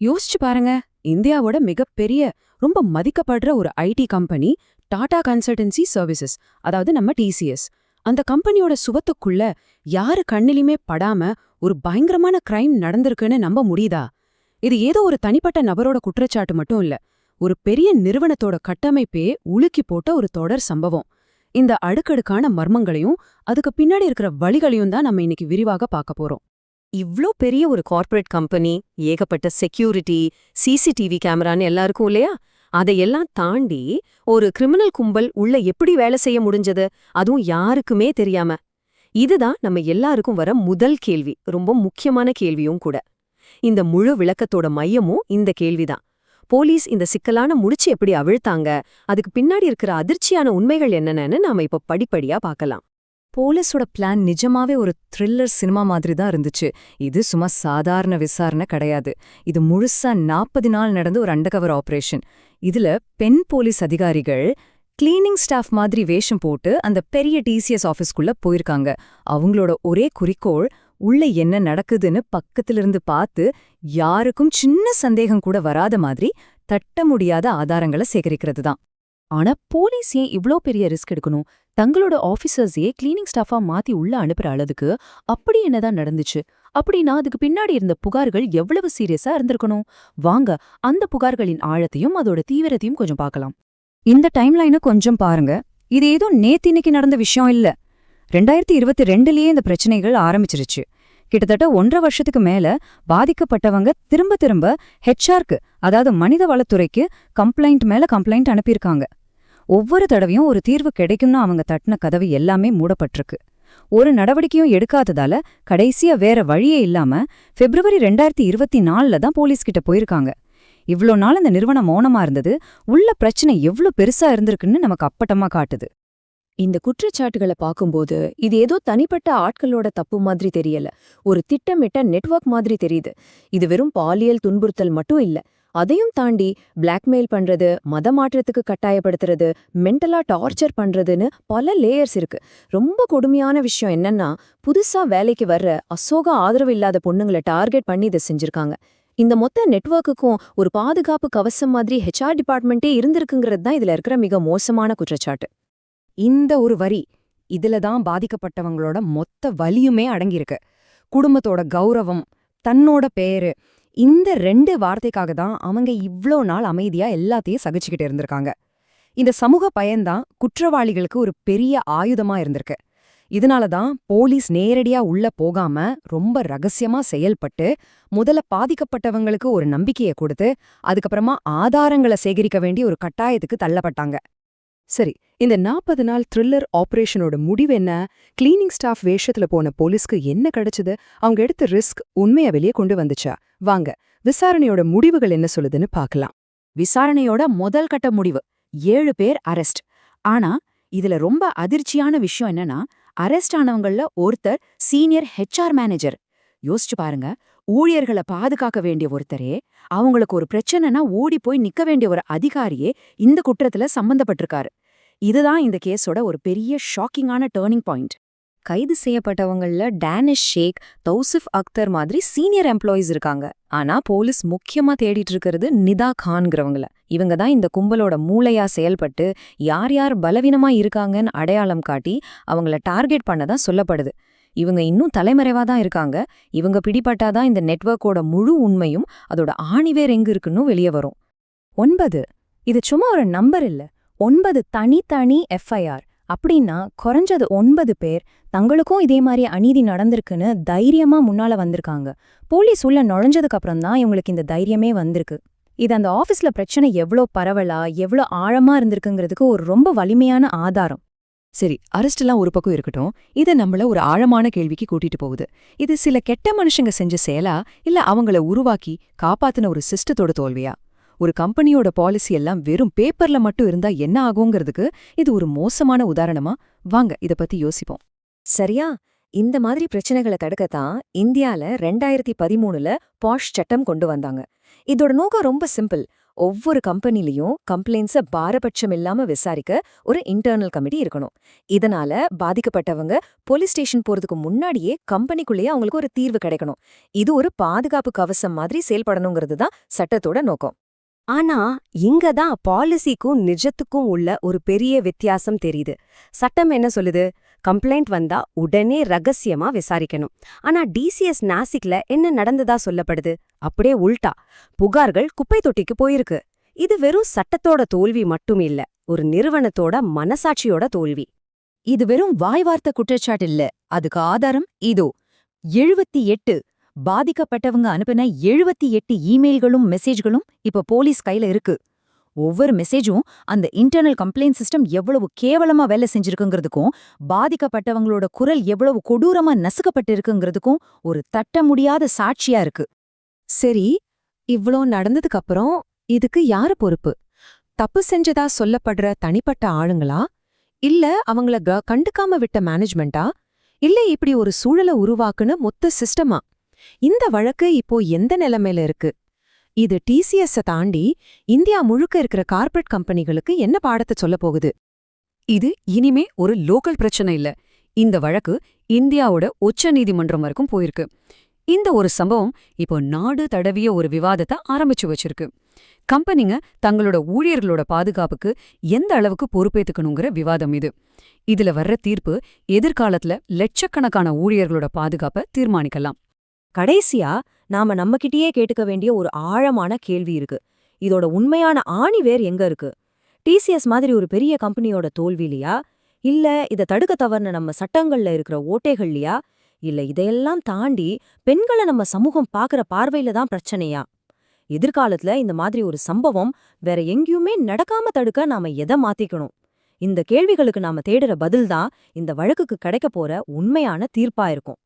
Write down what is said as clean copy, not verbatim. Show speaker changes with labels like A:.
A: யோசிச்சு பாருங்க. இந்தியாவோட மிகப்பெரிய ரொம்ப மதிக்கப்படுற ஒரு IT company Tata consultancy services, அதாவது நம்ம டிசிஎஸ். அந்த கம்பெனியோட சுவத்துக்குள்ள யாரு கண்ணிலுமே படாம ஒரு பயங்கரமான கிரைம் நடந்திருக்குன்னு நம்ப முடியுதா? இது ஏதோ ஒரு தனிப்பட்ட நபரோட குற்றச்சாட்டு மட்டும் இல்ல, ஒரு பெரிய நிறுவனத்தோட கட்டமைப்பே உலுக்கி போட்ட ஒரு தொடர் சம்பவம். இந்த அடுக்கடுக்கான மர்மங்களையும் அதுக்கு பின்னாடி இருக்கிற வழிகளையும் தான் நம்ம இன்னைக்கு விரிவாக பார்க்க போறோம்.
B: இவ்ளோ பெரிய ஒரு கார்ப்பரேட் கம்பெனி, ஏகப்பட்ட செக்யூரிட்டி, சிசிடிவி கேமரான்னு எல்லாருக்கும் இல்லையா? அதையெல்லாம் தாண்டி ஒரு கிரிமினல் கும்பல் உள்ள எப்படி வேலை செய்ய முடிஞ்சது, அதுவும் யாருக்குமே தெரியாம? இதுதான் நம்ம எல்லாருக்கும் வர முதல் கேள்வி, ரொம்ப முக்கியமான கேள்வியும் கூட. இந்த முழு விளக்கத்தோட மையமும் இந்த கேள்விதான். போலீஸ் இந்த சிக்கலான முடிச்சு எப்படி அவிழ்த்தாங்க, அதுக்கு பின்னாடி இருக்கிற அதிர்ச்சியான உண்மைகள் என்னென்னு நாம இப்ப படிப்படியா பார்க்கலாம்.
C: போலீஸோட பிளான் நிஜமாவே ஒரு த்ரில்லர் சினிமா மாதிரி தான் இருந்துச்சு. இது சும்மா சாதாரண விசாரணை கிடையாது. இது முழுசா 40 நாள் நடந்த ஒரு அண்டர்கவர் ஆபரேஷன். இதுல பெண் போலீஸ் அதிகாரிகள் கிளீனிங் ஸ்டாஃப் மாதிரி வேஷம் போட்டு அந்த பெரிய டிசிஎஸ் ஆஃபீஸ்க்குள்ள போயிருக்காங்க. அவங்களோட ஒரே குறிக்கோள் உள்ள என்ன நடக்குதுன்னு பக்கத்திலிருந்து பார்த்து யாருக்கும் சின்ன சந்தேகம் கூட வராத மாதிரி தட்ட முடியாத ஆதாரங்களை சேகரிக்கிறது தான்.
A: ஆனா போலீஸ் ஏன் இவ்ளோ பெரிய ரிஸ்க் எடுக்கணும்? தங்களோட ஆபீசர்ஸே கிளீனிங் ஸ்டாஃபா மாத்தி உள்ள அனுப்புற அளவுக்கு அப்படி என்னதான் நடந்துச்சு? அப்படின்னா அதுக்கு பின்னாடி இருந்த புகார்கள் எவ்வளவு சீரியஸா இருந்திருக்கணும்? வாங்க அந்த புகார்களின் ஆழத்தையும் அதோட தீவிரத்தையும் கொஞ்சம் பார்க்கலாம்.
C: இந்த டைம்லைனை கொஞ்சம் பாருங்க. இது ஏதோ நேத்தின்னைக்கு நடந்த விஷயம் இல்ல. 2022லயே இந்த பிரச்சனைகள் ஆரம்பிச்சிருச்சு. கிட்டத்தட்ட 1.5 வருஷத்துக்கு மேல பாதிக்கப்பட்டவங்க திரும்ப திரும்ப ஹெச்ஆர்க்கு, அதாவது மனித வளத்துறைக்கு கம்ப்ளைண்ட் மேல கம்ப்ளைண்ட் அனுப்பியிருக்காங்க. ஒவ்வொரு தடவையும் ஒரு தீர்வு கிடைக்கும்னு அவங்க தட்டின கதவு எல்லாமே மூடப்பட்டிருக்கு. ஒரு நடவடிக்கையும் எடுக்காததால கடைசியா வேற வழியே இல்லாம பிப்ரவரி 2024ல தான் போலீஸ்கிட்ட போயிருக்காங்க. இவ்ளோ நாள் இந்த நிறுவனம் மௌனமா இருந்தது உள்ள பிரச்சனை எவ்ளோ பெருசா இருந்திருக்குன்னு நமக்கு அப்பட்டமா காட்டுது.
A: இந்த குற்றச்சாட்டுகளை பார்க்கும்போது இது ஏதோ தனிப்பட்ட ஆட்களோட தப்பு மாதிரி தெரியல, ஒரு திட்டமிட்ட நெட்வொர்க் மாதிரி தெரியுது. இது வெறும் பாலியல் துன்புறுத்தல் மட்டும் இல்ல, அதையும் தாண்டி பிளாக்மெயில் பண்றது, மத மாற்றத்துக்கு கட்டாயப்படுத்துறது, மென்டலா டார்ச்சர் பண்றதுன்னு பல லேயர்ஸ் இருக்கு. ரொம்ப கொடுமையான விஷயம் என்னன்னா, புதுசா வேலைக்கு வர்ற அசோக ஆதரவு இல்லாத பொண்ணுங்களை டார்கெட் பண்ணி இதை செஞ்சிருக்காங்க. இந்த மொத்த நெட்வொர்க்குக்கும் ஒரு பாதுகாப்பு கவசம் மாதிரி ஹெச்ஆர் டிபார்ட்மெண்ட்டே இருந்திருக்குங்கிறது தான் இதுல இருக்கிற மிக மோசமான குற்றச்சாட்டு.
C: இந்த ஒரு வரி, இதுல தான் பாதிக்கப்பட்டவங்களோட மொத்த வலியுமே அடங்கியிருக்கு. குடும்பத்தோட கௌரவம், தன்னோட பேரு, இந்த 2 வார்த்தைக்காக தான் அவங்க இவ்ளோ நாள் அமைதியா எல்லாத்தையும் சகிச்சுக்கிட்டு இருந்திருக்காங்க. இந்த சமூக பயன்தான் குற்றவாளிகளுக்கு ஒரு பெரிய ஆயுதமா இருந்திருக்கு. இதனால தான் போலீஸ் நேரடியா உள்ள போகாம ரொம்ப ரகசியமா செயல்பட்டு முதல்ல பாதிக்கப்பட்டவங்களுக்கு ஒரு நம்பிக்கையை கொடுத்து அதுக்கப்புறமா ஆதாரங்களை சேகரிக்க வேண்டிய ஒரு கட்டாயத்துக்கு தள்ளப்பட்டாங்க.
A: சரி, இந்த 40 நாள் த்ரில்லர் ஆபரேஷனோட முடிவு என்ன? கிளீனிங் ஸ்டாஃப் வேஷத்துல போன போலீஸ்க்கு என்ன கிடைச்சது? அவங்க எடுத்த ரிஸ்க் உண்மையை வெளியே கொண்டு வந்துச்சா? வாங்க விசாரணையோட முடிவுகள் என்ன சொல்லுதுன்னு பார்க்கலாம். விசாரணையோட முதல் கட்ட முடிவு, 7 பேர் அரெஸ்ட். ஆனா இதுல ரொம்ப அதிர்ச்சியான விஷயம் என்னன்னா, அரெஸ்ட் ஆனவங்கள ஒருத்தர் சீனியர் ஹெச்ஆர் மேனேஜர். யோசிச்சு பாருங்க, ஊழியர்களை பாதுகாக்க வேண்டிய ஒருத்தரே, அவங்களுக்கு ஒரு பிரச்சனைனா ஓடி போய் நிக்க வேண்டிய ஒரு அதிகாரியே இந்த குற்றத்துல சம்பந்தப்பட்டிருக்காரு. இதுதான் இந்த கேஸோட ஒரு பெரிய ஷாக்கிங்கான டேர்னிங் பாயிண்ட்.
C: கைது செய்யப்பட்டவங்கள டேனிஷ் ஷேக், தௌசிஃப் அக்தர் மாதிரி சீனியர் எம்ப்ளாயீஸ் இருக்காங்க. ஆனா போலீஸ் முக்கியமா தேடிட்டு இருக்கிறது நிதா கான்கிறவங்கள. இவங்க தான் இந்த கும்பலோட மூளையா செயல்பட்டு யார் யார் பலவீனமா இருக்காங்கன்னு அடையாளம் காட்டி அவங்கள டார்கெட் பண்ணதான் சொல்லப்படுது. இவங்க இன்னும் தலைமறைவா தான் இருக்காங்க. இவங்க பிடிபட்டாதான் இந்த நெட்வொர்க்கோட முழு உண்மையும் அதோட ஆணிவேர் எங்க இருக்குன்னு வெளியே வரும். 9, இது சும்மா ஒரு நம்பர் இல்ல, 9 தனித்தனி எஃப்ஐஆர். அப்படின்னா குறைஞ்சது 9 பேர் தங்களுக்கும் இதே மாதிரி அநீதி நடந்திருக்குன்னு தைரியமா முன்னால வந்திருக்காங்க. போலீஸ் உள்ள நுழைஞ்சதுக்கு அப்புறம் தான் இவங்களுக்கு இந்த தைரியமே வந்திருக்கு. இது அந்த ஆபீஸ்ல பிரச்சனை எவ்வளோ பரவலா எவ்வளோ ஆழமா இருந்திருக்குங்கிறதுக்கு ஒரு ரொம்ப வலிமையான ஆதாரம்.
A: சரி, அரெஸ்ட்லாம் ஒரு பக்கம் இருக்கட்டும், இது நம்மள ஒரு ஆழமான கேள்விக்கு கூட்டிட்டு போகுது. இது சில கெட்ட மனுஷங்க செஞ்ச செயலா, இல்ல அவங்கள உருவாக்கி காப்பாத்தின ஒரு சிஸ்டத்தோட தோல்வியா? ஒரு கம்பெனியோட பாலிசி எல்லாம் வெறும் பேப்பர்ல மட்டும் இருந்தா என்ன ஆகுங்கிறதுக்கு இது ஒரு மோசமான உதாரணமா? வாங்க இத பத்தி யோசிப்போம்.
B: சரியா?
C: இந்த மாதிரி பிரச்சனைகளை தடுக்கத்தான் இந்தியால 2013ல பாஷ் சட்டம் கொண்டு வந்தாங்க. இதோட நோக்கம் ரொம்ப சிம்பிள். ஒவ்வொரு கம்பெனிலையும் கம்ப்ளைண்ட்ஸ பாரபட்சம் இல்லாம விசாரிக்க ஒரு இன்டர்னல் கமிட்டி இருக்கணும். இதனால பாதிக்கப்பட்டவங்க போலீஸ் ஸ்டேஷன் போறதுக்கு முன்னாடியே கம்பெனிக்குள்ளேயே அவங்களுக்கு ஒரு தீர்வு கிடைக்கணும். இது ஒரு பாதுகாப்பு கவசம் மாதிரி செயல்படணுங்கிறது தான் சட்டத்தோட நோக்கம்.
B: ஆனா இங்க தான் பாலிசிக்கும் நிஜத்துக்கும் உள்ள ஒரு பெரிய வித்தியாசம் தெரியுது. சட்டம் என்ன சொல்லுது? கம்ப்ளைண்ட் வந்தா உடனே ரகசியமா விசாரிக்கணும். ஆனா டிசிஎஸ் நாசிக்ல என்ன நடந்ததா சொல்லப்படுது? அப்படியே உல்டா, புகார்கள் குப்பை தொட்டிக்கு போயிருக்கு. இது வெறும் சட்டத்தோட தோல்வி மட்டும் இல்ல, ஒரு நிறுவனத்தோட மனசாட்சியோட தோல்வி.
D: இது வெறும் வாய்வார்த்த குற்றச்சாட்டு இல்ல, அதுக்கு ஆதாரம் இதோ. 78 பாதிக்கப்பட்டவங்க அனுப்பின 78 இமெயில்களும் மெசேஜ்களும் இப்ப போலீஸ் கையில இருக்கு. ஒவ்வொரு மெசேஜும் அந்த இன்டர்னல் கம்ப்ளைண்ட் சிஸ்டம் எவ்வளவு கேவலமா வேலை செஞ்சிருக்குங்கிறதுக்கும் பாதிக்கப்பட்டவங்களோட குரல் எவ்வளவு கொடூரமா நசுக்கப்பட்டிருக்குங்கிறதுக்கும் ஒரு தட்ட முடியாத சாட்சியா இருக்கு.
A: சரி, இவ்ளோ நடந்ததுக்கு அப்புறம் இதுக்கு யாரு பொறுப்பு? தப்பு செஞ்சதா சொல்லப்படுற தனிப்பட்ட ஆளுங்களா? இல்ல அவங்கள கண்டுக்காம விட்ட மேனேஜ்மெண்டா? இல்ல இப்படி ஒரு சூழலை உருவாக்குன மொத்த சிஸ்டமா? இந்த வழக்கு இப்போ எந்த நிலைமையில இருக்கு? இது டிசிஎஸ் தாண்டி இந்தியா முழுக்க இருக்கிற கார்ப்பரேட் கம்பெனிகளுக்கு என்ன பாடத்தை சொல்லப் போகுது?
E: இது இனிமே ஒரு லோக்கல் பிரச்சனை இல்ல. இந்த வழக்கு இந்தியாவோட உச்ச நீதிமன்றம் வரைக்கும் போயிருக்கு. இந்த ஒரு சம்பவம் இப்போ நாடு தடவிய ஒரு விவாதத்தை ஆரம்பிச்சு வச்சிருக்கு. கம்பெனிங்க தங்களோட ஊழியர்களோட பாதுகாப்புக்கு எந்த அளவுக்கு பொறுப்பேத்துக்கணுங்கிற விவாதம் இது. இதுல வர்ற தீர்ப்பு எதிர்காலத்துல லட்சக்கணக்கான ஊழியர்களோட பாதுகாப்பை தீர்மானிக்கலாம்.
C: கடைசியா நாம நம்மகிட்டயே கேட்டுக்க வேண்டிய ஒரு ஆழமான கேள்வி இருக்கு. இதோட உண்மையான ஆணிவேர் எங்க இருக்கு? டிசிஎஸ் மாதிரி ஒரு பெரிய கம்பெனியோட தோல்விலையா? இல்ல இத தடுக்க தவறுன நம்ம சட்டங்கள்ல இருக்கிற ஓட்டைகள்லையா? இல்ல இதையெல்லாம் தாண்டி பெண்களை நம்ம சமூகம் பாக்குற பார்வையில தான் பிரச்சனையா? எதிர்காலத்துல இந்த மாதிரி ஒரு சம்பவம் வேற எங்கேயுமே நடக்காம தடுக்க நாம எதை மாத்திக்கணும்? இந்த கேள்விகளுக்கு நாம தேடுற பதில்தான் இந்த வழக்குக்கு கிடைக்க போற உண்மையான தீர்ப்பா இருக்கும்.